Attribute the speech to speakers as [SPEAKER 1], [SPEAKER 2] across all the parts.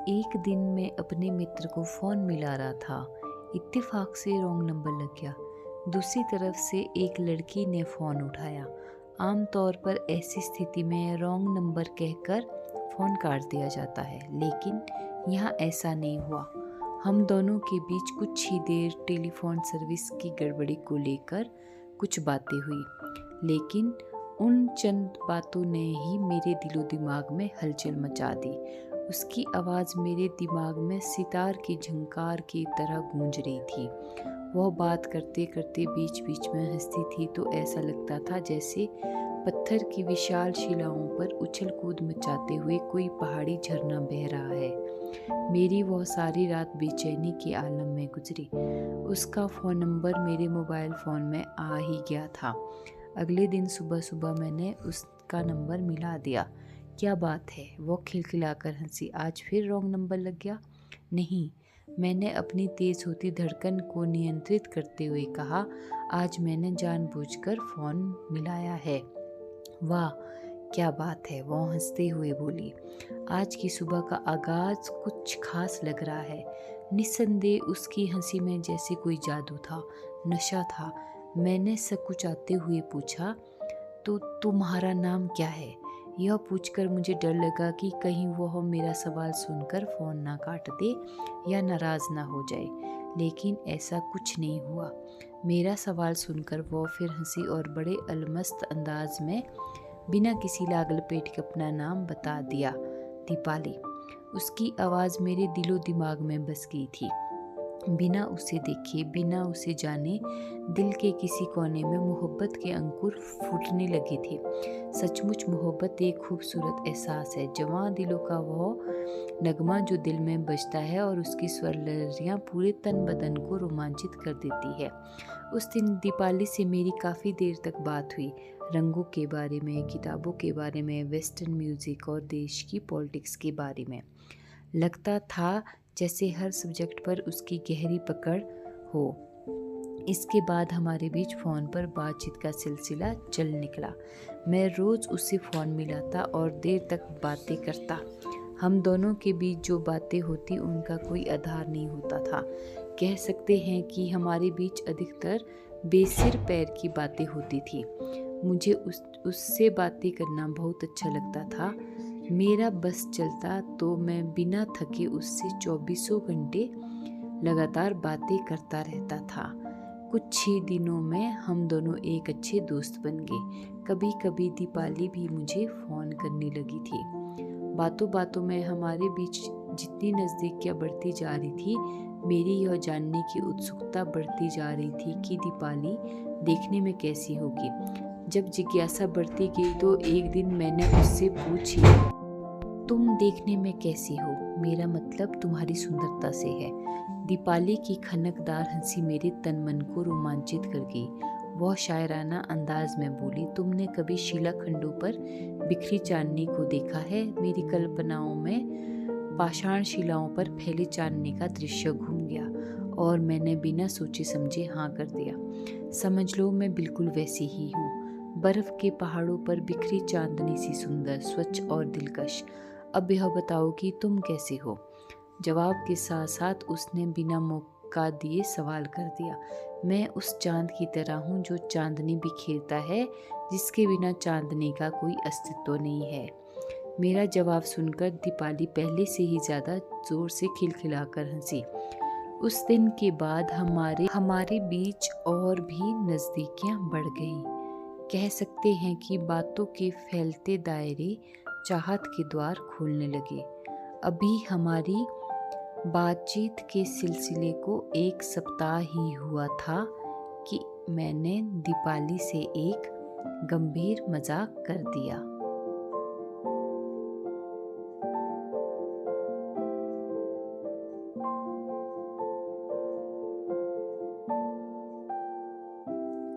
[SPEAKER 1] एक दिन मैं अपने मित्र को फ़ोन मिला रहा था। इत्तेफाक से रॉन्ग नंबर लग गया। दूसरी तरफ से एक लड़की ने फ़ोन उठाया। आम तौर पर ऐसी स्थिति में रॉन्ग नंबर कहकर फ़ोन काट दिया जाता है, लेकिन यहाँ ऐसा नहीं हुआ। हम दोनों के बीच कुछ ही देर टेलीफोन सर्विस की गड़बड़ी को लेकर कुछ बातें हुई, लेकिन उन चंद बातों ने ही मेरे दिलो दिमाग में हलचल मचा दी। उसकी आवाज़ मेरे दिमाग में सितार की झंकार की तरह गूंज रही थी। वह बात करते करते बीच बीच में हंसती थी तो ऐसा लगता था जैसे पत्थर की विशाल शिलाओं पर उछल कूद मचाते हुए कोई पहाड़ी झरना बह रहा है। मेरी वह सारी रात बेचैनी के आलम में गुजरी। उसका फ़ोन नंबर मेरे मोबाइल फ़ोन में आ ही गया था। अगले दिन सुबह सुबह मैंने उसका नंबर मिला दिया। क्या बात है? वो खिलखिलाकर हंसी। आज फिर रॉन्ग नंबर लग गया? नहीं, मैंने अपनी तेज होती धड़कन को नियंत्रित करते हुए कहा, आज मैंने जानबूझकर फ़ोन मिलाया है। वाह, क्या बात है? वो हंसते हुए बोली। आज की सुबह का आगाज़ कुछ खास लग रहा है। निस्संदेह उसकी हंसी में जैसे कोई जादू था, नशा था। मैंने सकुचाते हुए पूछा, तो तुम्हारा नाम क्या है? यह पूछकर मुझे डर लगा कि कहीं वह मेरा सवाल सुनकर फ़ोन ना काट दे या नाराज़ ना हो जाए, लेकिन ऐसा कुछ नहीं हुआ। मेरा सवाल सुनकर वह फिर हंसी और बड़े अलमस्त अंदाज में बिना किसी लाग लपेट के अपना नाम बता दिया, दीपाली। उसकी आवाज़ मेरे दिलो दिमाग में बस गई थी। बिना उसे देखे, बिना उसे जाने, दिल के किसी कोने में मोहब्बत के अंकुर फूटने लगे थे। सचमुच मोहब्बत एक खूबसूरत एहसास है, जवां दिलों का वह नगमा जो दिल में बजता है और उसकी स्वर लहरियां पूरे तन बदन को रोमांचित कर देती है। उस दिन दीपाली से मेरी काफ़ी देर तक बात हुई। रंगों के बारे में, किताबों के बारे में, वेस्टर्न म्यूज़िक और देश की पॉलिटिक्स के बारे में। लगता था जैसे हर सब्जेक्ट पर उसकी गहरी पकड़ हो। इसके बाद हमारे बीच फ़ोन पर बातचीत का सिलसिला चल निकला। मैं रोज़ उससे फ़ोन मिलाता और देर तक बातें करता। हम दोनों के बीच जो बातें होती उनका कोई आधार नहीं होता था। कह सकते हैं कि हमारे बीच अधिकतर बेसिर पैर की बातें होती थी। मुझे उससे बातें करना बहुत अच्छा लगता था। मेरा बस चलता तो मैं बिना थके उससे 24 घंटे लगातार बातें करता रहता था। कुछ ही दिनों में हम दोनों एक अच्छे दोस्त बन गए। कभी कभी दीपाली भी मुझे फ़ोन करने लगी थी। बातों बातों में हमारे बीच जितनी नज़दीकियाँ बढ़ती जा रही थी, मेरी यह जानने की उत्सुकता बढ़ती जा रही थी कि दीपाली देखने में कैसी होगी। जब जिज्ञासा बढ़ती गई तो एक दिन मैंने उससे पूछी, तुम देखने में कैसी हो? मेरा मतलब तुम्हारी सुंदरता से है। दीपाली की खनकदार हंसी मेरे तन मन को रोमांचित कर गई। वह शायराना अंदाज में बोली, तुमने कभी शिलाखंडों पर बिखरी चांदनी को देखा है? मेरी कल्पनाओं में पाषाण शिलाओं पर फैले चांदनी का दृश्य घूम गया और मैंने बिना सोचे समझे हाँ कर दिया। समझ लो, मैं बिल्कुल वैसी ही हूँ। बर्फ के पहाड़ों पर बिखरी चांदनी सी सुंदर, स्वच्छ और दिलकश। अब यह बताओ कि तुम कैसे हो? जवाब के साथ साथ उसने बिना मौका दिए सवाल कर दिया। मैं उस चांद की तरह हूँ जो चांदनी बिखेरता है, जिसके बिना चांदनी का कोई अस्तित्व नहीं है। मेरा जवाब सुनकर दीपाली पहले से ही ज़्यादा जोर से खिलखिलाकर हंसी। उस दिन के बाद हमारे बीच और भी नज़दीकियाँ बढ़ गईं। कह सकते हैं कि बातों के फैलते दायरे चाहत के द्वार खोलने लगे। अभी हमारी बातचीत के सिलसिले को 1 सप्ताह ही हुआ था कि मैंने दीपाली से एक गंभीर मजाक कर दिया।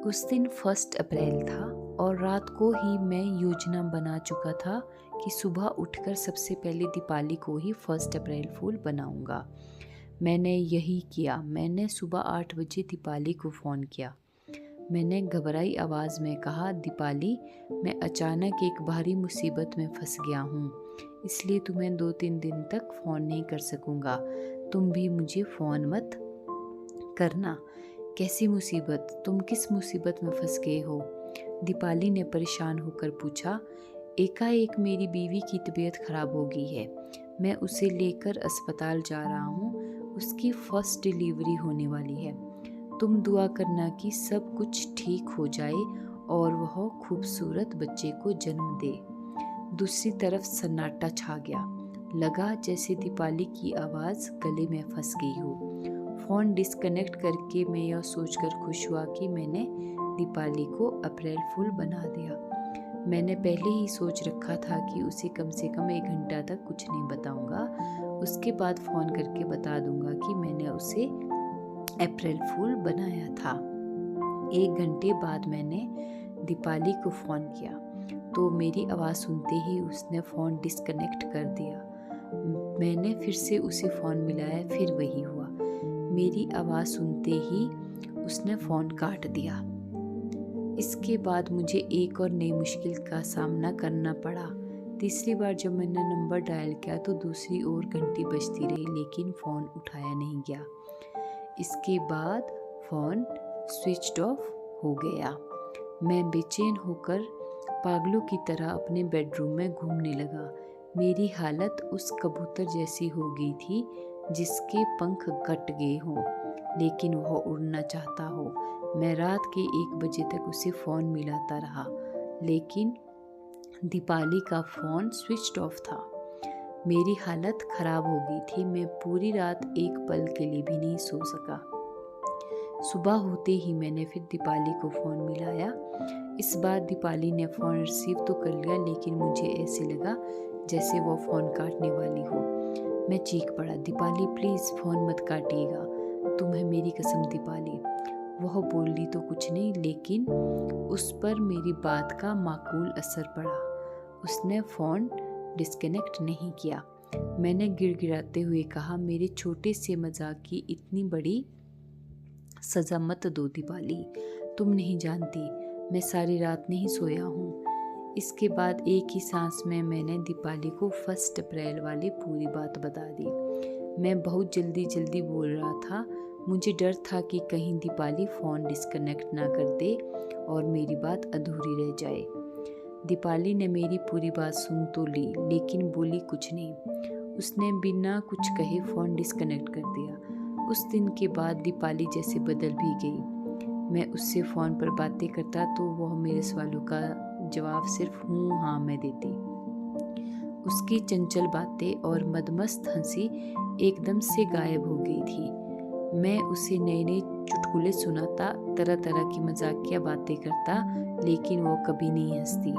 [SPEAKER 1] उस दिन 1 अप्रैल था और रात को ही मैं योजना बना चुका था कि सुबह उठकर सबसे पहले दीपाली को ही 1 अप्रैल फूल बनाऊंगा। मैंने यही किया। मैंने सुबह 8 बजे दीपाली को फ़ोन किया। मैंने घबराई आवाज़ में कहा, दीपाली, मैं अचानक एक भारी मुसीबत में फंस गया हूँ, इसलिए तुम्हें 2-3 दिन तक फ़ोन नहीं कर सकूँगा। तुम भी मुझे फ़ोन मत करना। कैसी मुसीबत? तुम किस मुसीबत में फंस गए हो? दीपाली ने परेशान होकर पूछा। एकाएक मेरी बीवी की तबीयत खराब हो गई है। मैं उसे लेकर अस्पताल जा रहा हूँ। उसकी फर्स्ट डिलीवरी होने वाली है। तुम दुआ करना कि सब कुछ ठीक हो जाए और वह खूबसूरत बच्चे को जन्म दे। दूसरी तरफ सन्नाटा छा गया। लगा जैसे दीपाली की आवाज़ गले में फंस गई हो। फ़ोन डिस्कनेक्ट करके मैं यह सोचकर खुश हुआ कि मैंने दीपाली को अप्रैल फूल बना दिया। मैंने पहले ही सोच रखा था कि उसे कम से कम 1 घंटा तक कुछ नहीं बताऊंगा। उसके बाद फ़ोन करके बता दूंगा कि मैंने उसे अप्रैल फूल बनाया था। 1 घंटे बाद मैंने दीपाली को फ़ोन किया तो मेरी आवाज़ सुनते ही उसने फ़ोन डिस्कनेक्ट कर दिया। मैंने फिर से उसे फ़ोन मिलाया, फिर वही हुआ। मेरी आवाज़ सुनते ही उसने फ़ोन काट दिया। इसके बाद मुझे एक और नई मुश्किल का सामना करना पड़ा। तीसरी बार जब मैंने नंबर डायल किया तो दूसरी ओर घंटी बजती रही, लेकिन फ़ोन उठाया नहीं गया। इसके बाद फ़ोन स्विच्ड ऑफ हो गया। मैं बेचैन होकर पागलों की तरह अपने बेडरूम में घूमने लगा। मेरी हालत उस कबूतर जैसी हो गई थी जिसके पंख कट गए हों, लेकिन वह उड़ना चाहता हो। मैं रात के 1 बजे तक उसे फ़ोन मिलाता रहा, लेकिन दीपाली का फ़ोन स्विच्ड ऑफ था। मेरी हालत ख़राब हो गई थी। मैं पूरी रात एक पल के लिए भी नहीं सो सका। सुबह होते ही मैंने फिर दीपाली को फ़ोन मिलाया। इस बार दीपाली ने फ़ोन रिसीव तो कर लिया, लेकिन मुझे ऐसे लगा जैसे वो फ़ोन काटने वाली हो। मैं चीख पड़ा, दीपाली प्लीज़ फ़ोन मत काटिएगा, तुम्हें मेरी कसम दीपाली। वह बोली तो कुछ नहीं, लेकिन उस पर मेरी बात का माकूल असर पड़ा। उसने फ़ोन डिस्कनेक्ट नहीं किया। मैंने गिड़गिड़ाते हुए कहा, मेरे छोटे से मजाक की इतनी बड़ी सज़ा मत दो दीपाली। तुम नहीं जानती मैं सारी रात नहीं सोया हूँ। इसके बाद एक ही सांस में मैंने दीपाली को 1 अप्रैल वाली पूरी बात बता दी। मैं बहुत जल्दी बोल रहा था। मुझे डर था कि कहीं दीपाली फ़ोन डिस्कनेक्ट ना कर दे और मेरी बात अधूरी रह जाए। दीपाली ने मेरी पूरी बात सुन तो ली, लेकिन बोली कुछ नहीं। उसने बिना कुछ कहे फ़ोन डिस्कनेक्ट कर दिया। उस दिन के बाद दीपाली जैसे बदल भी गई। मैं उससे फ़ोन पर बातें करता तो वह मेरे सवालों का जवाब सिर्फ हूँ हाँ में देती। उसकी चंचल बातें और मदमस्त हंसी एकदम से गायब हो गई थी। मैं उसे नए नए चुटकुले सुनाता, तरह तरह की मजाकिया बातें करता, लेकिन वो कभी नहीं हंसती।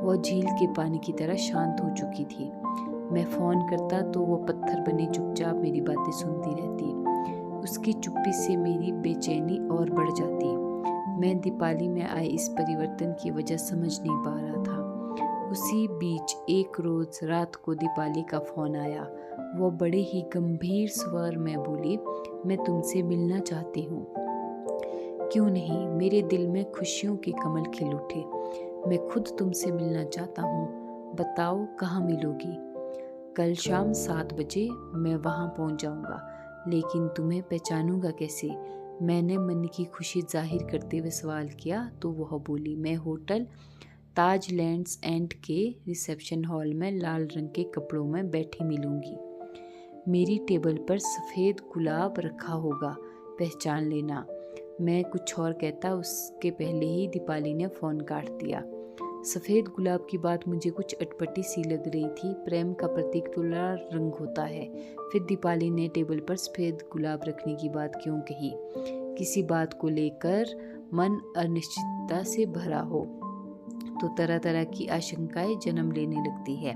[SPEAKER 1] वो झील के पानी की तरह शांत हो चुकी थी। मैं फ़ोन करता तो वो पत्थर बने चुपचाप मेरी बातें सुनती रहती। उसकी चुप्पी से मेरी बेचैनी और बढ़ जाती। मैं दीपाली में आए इस परिवर्तन की वजह समझ नहीं पा रहा था। उसी बीच एक रोज़ रात को दीपाली का फ़ोन आया। वो बड़े ही गंभीर स्वर में बोली, मैं तुमसे मिलना चाहती हूँ। क्यों नहीं, मेरे दिल में खुशियों के कमल खिल उठे। मैं खुद तुमसे मिलना चाहता हूँ। बताओ कहाँ मिलोगी? कल शाम 7 बजे मैं वहाँ पहुँच जाऊँगा, लेकिन तुम्हें पहचानूँगा कैसे? मैंने मन की खुशी जाहिर करते हुए सवाल किया तो वह बोली, मैं होटल ताज लैंड्स एंड के रिसेप्शन हॉल में लाल रंग के कपड़ों में बैठी मिलूंगी। मेरी टेबल पर सफ़ेद गुलाब रखा होगा, पहचान लेना। मैं कुछ और कहता उसके पहले ही दीपाली ने फ़ोन काट दिया। सफ़ेद गुलाब की बात मुझे कुछ अटपटी सी लग रही थी। प्रेम का प्रतीक तो लाल रंग होता है। फिर दीपाली ने टेबल पर सफ़ेद गुलाब रखने की बात क्यों कही? किसी बात को लेकर मन अनिश्चितता से भरा हो तो तरह तरह की आशंकाएं जन्म लेने लगती है।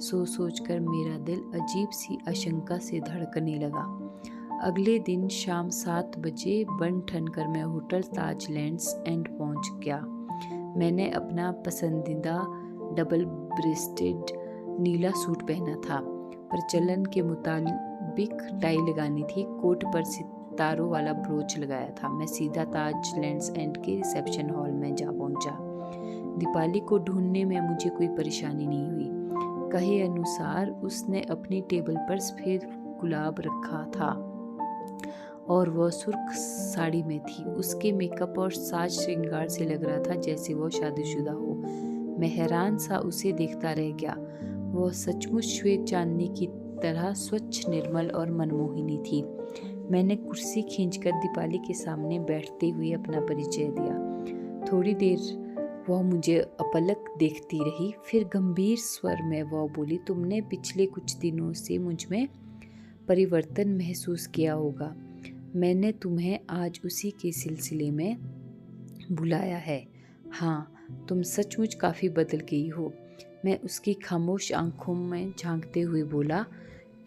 [SPEAKER 1] सोच कर मेरा दिल अजीब सी आशंका से धड़कने लगा। अगले दिन शाम 7 बजे बन ठन कर मैं होटल ताज लैंड्स एंड पहुंच गया। मैंने अपना पसंदीदा डबल ब्रेस्टेड नीला सूट पहना था। प्रचलन के मुताबिक टाई लगानी थी। कोट पर तारों वाला ब्रोच लगाया था। मैं सीधा ताज लैंड्स एंड के रिसेप्शन हॉल में जा पहुंचा। दीपाली को ढूंढने में मुझे कोई परेशानी नहीं हुई। कहे अनुसार उसने अपनी टेबल पर सफेद गुलाब रखा था और वह सुर्ख साड़ी में थी। उसके मेकअप और साज श्रृंगार से लग रहा था जैसे वह शादीशुदा हो। मैं हैरान सा उसे देखता रह गया। वह सचमुच श्वेत चांदनी की तरह स्वच्छ, निर्मल और मनमोहिनी थी। मैंने कुर्सी खींचकर दीपाली के सामने बैठते हुए अपना परिचय दिया। थोड़ी देर वह मुझे अपलक देखती रही, फिर गंभीर स्वर में वह बोली, तुमने पिछले कुछ दिनों से मुझ में परिवर्तन महसूस किया होगा। मैंने तुम्हें आज उसी के सिलसिले में बुलाया है। हाँ, तुम सचमुच काफ़ी बदल गई हो। मैं उसकी खामोश आंखों में झांकते हुए बोला,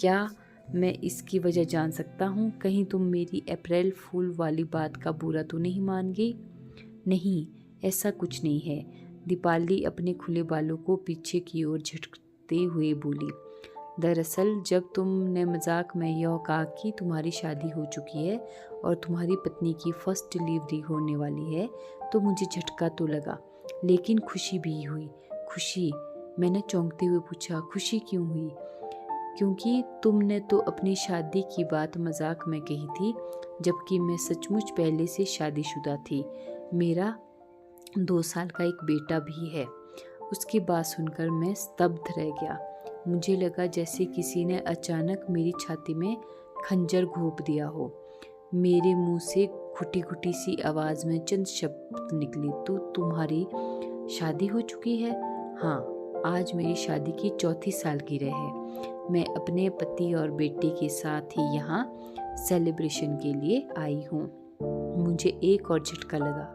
[SPEAKER 1] क्या मैं इसकी वजह जान सकता हूँ? कहीं तुम मेरी अप्रैल फूल वाली बात का बुरा तो नहीं मान गई? नहीं, ऐसा कुछ नहीं है। दीपाली अपने खुले बालों को पीछे की ओर झटकते हुए बोली, दरअसल जब तुमने मजाक में यह कहा कि तुम्हारी शादी हो चुकी है और तुम्हारी पत्नी की फर्स्ट डिलीवरी होने वाली है, तो मुझे झटका तो लगा, लेकिन खुशी भी हुई। खुशी? मैंने चौंकते हुए पूछा, खुशी क्यों हुई? क्योंकि तुमने तो अपनी शादी की बात मजाक में कही थी, जबकि मैं सचमुच पहले से शादीशुदा थी। मेरा 2 साल का एक बेटा भी है। उसकी बात सुनकर मैं स्तब्ध रह गया। मुझे लगा जैसे किसी ने अचानक मेरी छाती में खंजर घोंप दिया हो। मेरे मुंह से घुटी घुटी सी आवाज़ में चंद शब्द निकले, तो तुम्हारी शादी हो चुकी है? हाँ, आज मेरी शादी की 4थी सालगिरह है। मैं अपने पति और बेटे के साथ ही यहाँ सेलिब्रेशन के लिए आई हूँ। मुझे एक और झटका लगा।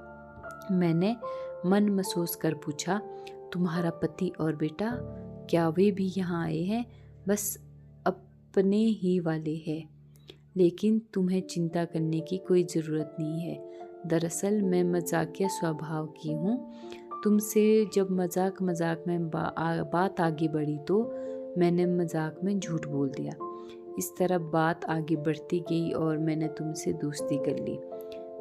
[SPEAKER 1] मैंने मन महसूस कर पूछा, तुम्हारा पति और बेटा, क्या वे भी यहाँ आए हैं? बस अपने ही वाले हैं, लेकिन तुम्हें चिंता करने की कोई ज़रूरत नहीं है। दरअसल मैं मजाकिया स्वभाव की हूँ। तुमसे जब मजाक में बात आगे बढ़ी तो मैंने मजाक में झूठ बोल दिया। इस तरह बात आगे बढ़ती गई और मैंने तुमसे दोस्ती कर ली।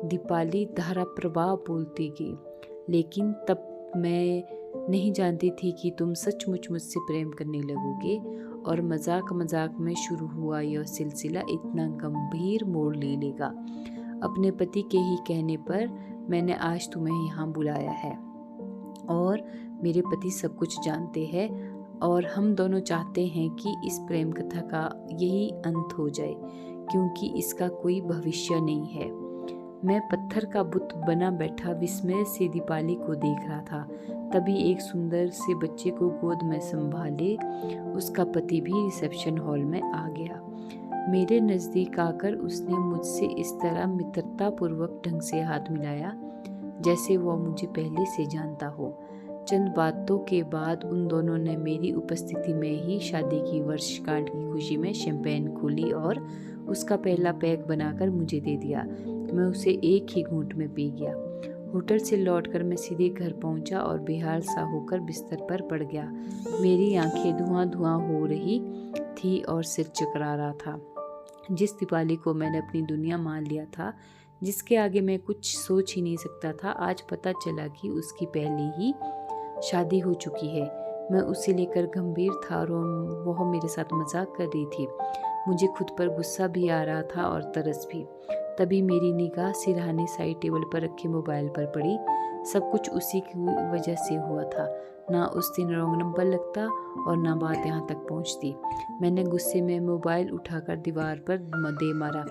[SPEAKER 1] दीपाली धारा प्रवाह बोलती गई, लेकिन तब मैं नहीं जानती थी कि तुम सचमुच मुझसे प्रेम करने लगोगे और मजाक में शुरू हुआ यह सिलसिला इतना गंभीर मोड़ ले लेगा। अपने पति के ही कहने पर मैंने आज तुम्हें यहाँ बुलाया है और मेरे पति सब कुछ जानते हैं और हम दोनों चाहते हैं कि इस प्रेम कथा का यही अंत हो जाए, क्योंकि इसका कोई भविष्य नहीं है। मैं पत्थर का बुत बना बैठा विस्मय से दीपाली को देख रहा था। तभी एक सुंदर से बच्चे को गोद में संभाले उसका पति भी रिसेप्शन हॉल में आ गया। मेरे नज़दीक आकर उसने मुझसे इस तरह मित्रतापूर्वक ढंग से हाथ मिलाया जैसे वह मुझे पहले से जानता हो। चंद बातों के बाद उन दोनों ने मेरी उपस्थिति में ही शादी की वर्षगांठ की खुशी में शैंपेन खोली और उसका पहला पैक बनाकर मुझे दे दिया। मैं उसे एक ही घूंट में पी गया। होटल से लौटकर मैं सीधे घर पहुंचा और बेहाल सा होकर बिस्तर पर पड़ गया। मेरी आंखें धुआं हो रही थी और सिर चकरा रहा था। जिस दीपाली को मैंने अपनी दुनिया मान लिया था, जिसके आगे मैं कुछ सोच ही नहीं सकता था, आज पता चला कि उसकी पहले ही शादी हो चुकी है। मैं उसे लेकर गंभीर था और वह मेरे साथ मजाक कर रही थी। मुझे खुद पर गुस्सा भी आ रहा था और तरस भी। तभी मेरी निगाह सिरहाने साइड टेबल पर रखे मोबाइल पर पड़ी। सब कुछ उसी की वजह से हुआ था। ना उस दिन रॉन्ग नंबर लगता और ना बात यहाँ तक पहुँचती। मैंने गुस्से में मोबाइल उठाकर दीवार पर दे मारा।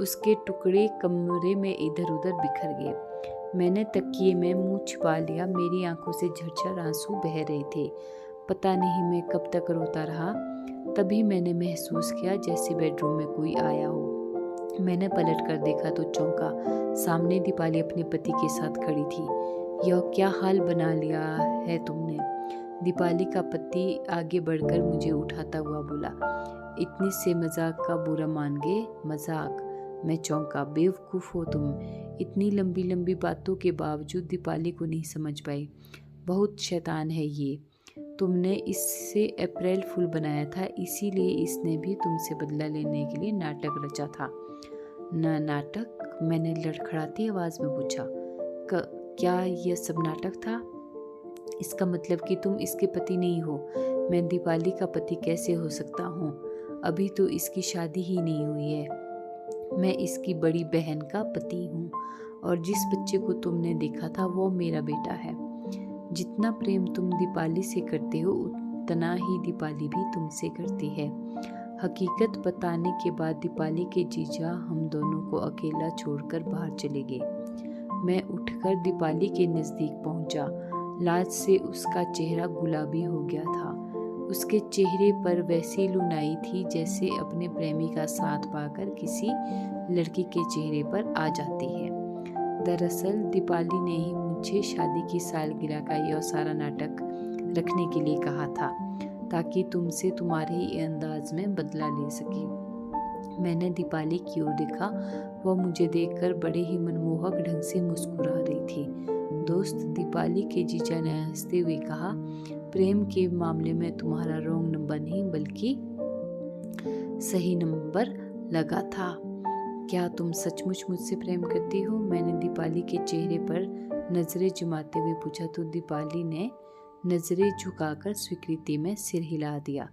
[SPEAKER 1] उसके टुकड़े कमरे में इधर उधर बिखर गए। मैंने तकिए में मुंह छिपा लिया। मेरी आंखों से झरझर आंसू बह रहे थे। पता नहीं मैं कब तक रोता रहा। तभी मैंने महसूस किया जैसे बेडरूम में कोई आया हो। मैंने पलट कर देखा तो चौंका। सामने दीपाली अपने पति के साथ खड़ी थी। यह क्या हाल बना लिया है तुमने? दीपाली का पति आगे बढ़कर मुझे उठाता हुआ बोला, इतनी से मजाक का बुरा मान गए? मजाक? मैं चौंका। बेवकूफ़ हो तुम। इतनी लंबी लंबी बातों के बावजूद दीपाली को नहीं समझ पाई। बहुत शैतान है ये। तुमने इससे अप्रैल फूल बनाया था, इसीलिए इसने भी तुमसे बदला लेने के लिए नाटक रचा था। नाटक? मैंने लड़खड़ाती आवाज़ में पूछा। क्या यह सब नाटक था? इसका मतलब कि तुम इसके पति नहीं हो। मैं दीपाली का पति कैसे हो सकता हूँ? अभी तो इसकी शादी ही नहीं हुई है। मैं इसकी बड़ी बहन का पति हूँ और जिस बच्चे को तुमने देखा था वो मेरा बेटा है। जितना प्रेम तुम दीपाली से करते हो उतना ही दीपाली भी तुमसे करती है। हकीकत बताने के बाद दीपाली के जीजा हम दोनों को अकेला छोड़कर बाहर चले गए। मैं उठकर दीपाली के नज़दीक पहुंचा। लाज से उसका चेहरा गुलाबी हो गया था। उसके चेहरे पर वैसी लुनाई थी जैसे अपने प्रेमी का साथ पाकर किसी लड़की के चेहरे पर आ जाती है। दरअसल दीपाली ने ही मुझे शादी की सालगिरह का यह सारा नाटक रखने के लिए कहा था ताकि तुमसे तुम्हारे ही अंदाज में बदला ले सके। मैंने दीपाली की ओर देखा। वह मुझे देखकर बड़े ही मनमोहक ढंग से मुस्कुरा रही थी। दोस्त, दीपाली के जीजा ने हंसते हुए कहा, प्रेम के मामले में तुम्हारा रॉन्ग नंबर नहीं बल्कि सही नंबर लगा था। क्या तुम सचमुच मुझसे प्रेम करती हो? मैंने दीपाली के चेहरे पर नजरें जमाते हुए पूछा तो दीपाली ने नजरें झुकाकर स्वीकृति में सिर हिला दिया।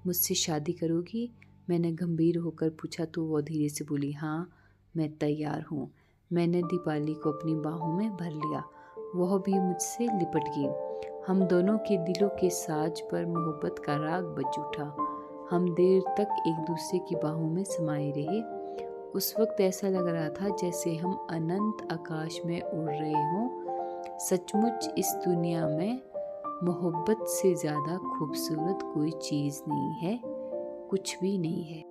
[SPEAKER 1] मुझसे शादी करोगी? मैंने गंभीर होकर पूछा तो वो धीरे से बोली, हाँ मैं तैयार हूँ। मैंने दीपाली को अपनी बाहों में भर लिया। वह भी मुझसे लिपट गई। हम दोनों के दिलों के साज पर मोहब्बत का राग बज उठा। हम देर तक एक दूसरे की बाहों में समाये रहे। उस वक्त ऐसा लग रहा था जैसे हम अनंत आकाश में उड़ रहे हों। सचमुच इस दुनिया में मोहब्बत से ज़्यादा खूबसूरत कोई चीज़ नहीं है, कुछ भी नहीं है।